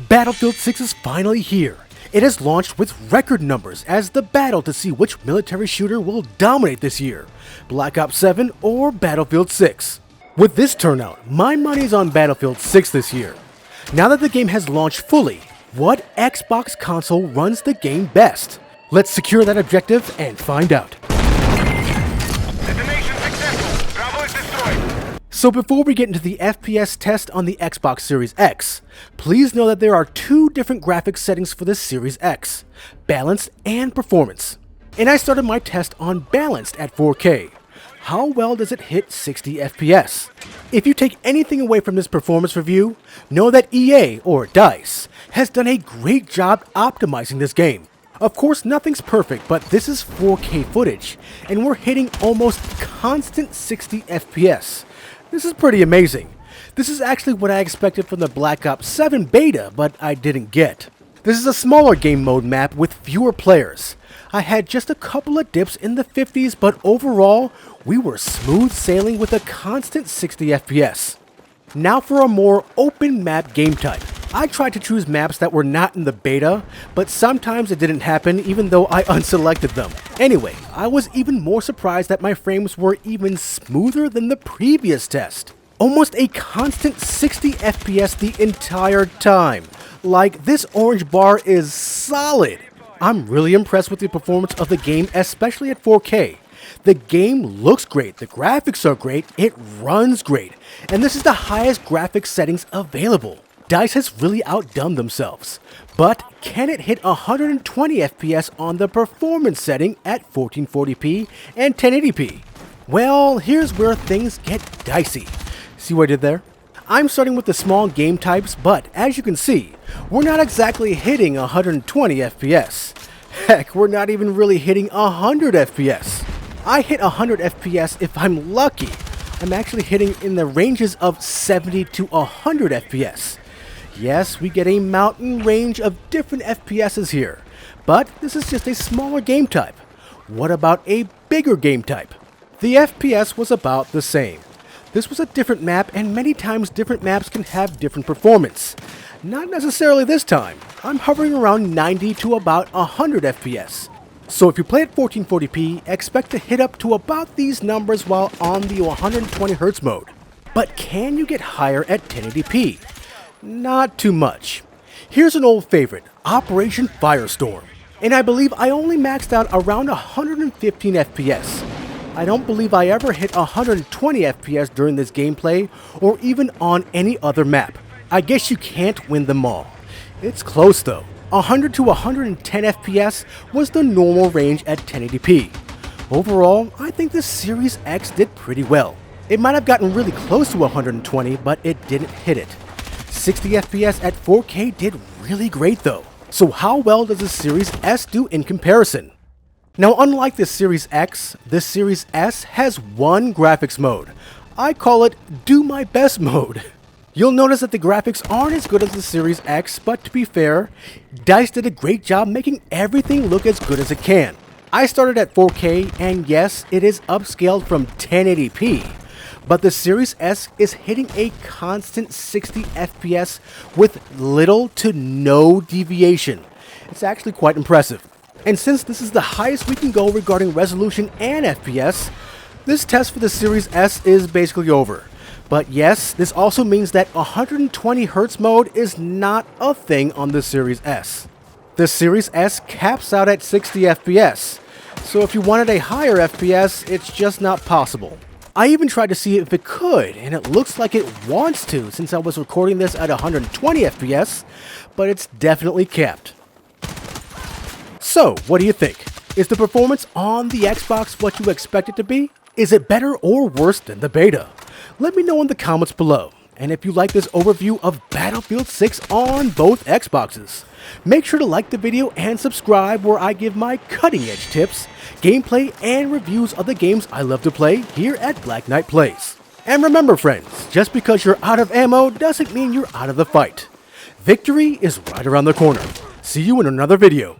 Battlefield 6 is finally here. It has launched with record numbers as the battle to see which military shooter will dominate this year, Black Ops 7 or Battlefield 6. With this turnout, my money's on Battlefield 6 this year. Now that the game has launched fully, what Xbox console runs the game best? Let's secure that objective and find out. Detonation successful. Bravo is destroyed. So before we get into the FPS test on the Xbox Series X, please know that there are two different graphics settings for the Series X, balanced and performance. And I started my test on balanced at 4K. How well does it hit 60 FPS? If you take anything away from this performance review, know that EA, or DICE, has done a great job optimizing this game. Of course, nothing's perfect, but this is 4K footage, and we're hitting almost constant 60 FPS. This is pretty amazing. This is actually what I expected from the Black Ops 7 beta, but I didn't get. This is a smaller game mode map with fewer players. I had just a couple of dips in the 50s, but overall, we were smooth sailing with a constant 60 FPS. Now for a more open map game type. I tried to choose maps that were not in the beta, but sometimes it didn't happen even though I unselected them. Anyway, I was even more surprised that my frames were even smoother than the previous test. Almost a constant 60 FPS the entire time. Like, this orange bar is solid. I'm really impressed with the performance of the game, especially at 4K. The game looks great, the graphics are great, it runs great, and this is the highest graphics settings available. DICE has really outdone themselves, but can it hit 120 FPS on the performance setting at 1440p and 1080p? Well, here's where things get dicey. See what I did there? I'm starting with the small game types, but as you can see, we're not exactly hitting 120 FPS. Heck, we're not even really hitting 100 FPS. I hit 100 FPS if I'm lucky. I'm actually hitting in the ranges of 70 to 100 FPS. Yes, we get a mountain range of different FPSs here, but this is just a smaller game type. What about a bigger game type? The FPS was about the same. This was a different map, and many times different maps can have different performance. Not necessarily this time. I'm hovering around 90 to about 100 FPS. So if you play at 1440p, expect to hit up to about these numbers while on the 120Hz mode. But can you get higher at 1080p? Not too much. Here's an old favorite, Operation Firestorm. And I believe I only maxed out around 115 FPS. I don't believe I ever hit 120 FPS during this gameplay or even on any other map. I guess you can't win them all. It's close though. 100 to 110 FPS was the normal range at 1080p. Overall, I think the Series X did pretty well. It might have gotten really close to 120, but it didn't hit it. 60 FPS at 4K did really great though. So how well does the Series S do in comparison? Now, unlike the Series X, the Series S has one graphics mode. I call it Do My Best mode. You'll notice that the graphics aren't as good as the Series X, but to be fair, DICE did a great job making everything look as good as it can. I started at 4K, and yes, it is upscaled from 1080p, but the Series S is hitting a constant 60 FPS with little to no deviation. It's actually quite impressive. And since this is the highest we can go regarding resolution and FPS, this test for the Series S is basically over. But yes, this also means that 120Hz mode is not a thing on the Series S. The Series S caps out at 60 FPS, so if you wanted a higher FPS, it's just not possible. I even tried to see if it could, and it looks like it wants to since I was recording this at 120 FPS, but it's definitely capped. So, what do you think? Is the performance on the Xbox what you expect it to be? Is it better or worse than the beta? Let me know in the comments below. And if you like this overview of Battlefield 6 on both Xboxes, make sure to like the video and subscribe where I give my cutting-edge tips, gameplay, and reviews of the games I love to play here at Black Knight Plays. And remember friends, just because you're out of ammo doesn't mean you're out of the fight. Victory is right around the corner. See you in another video.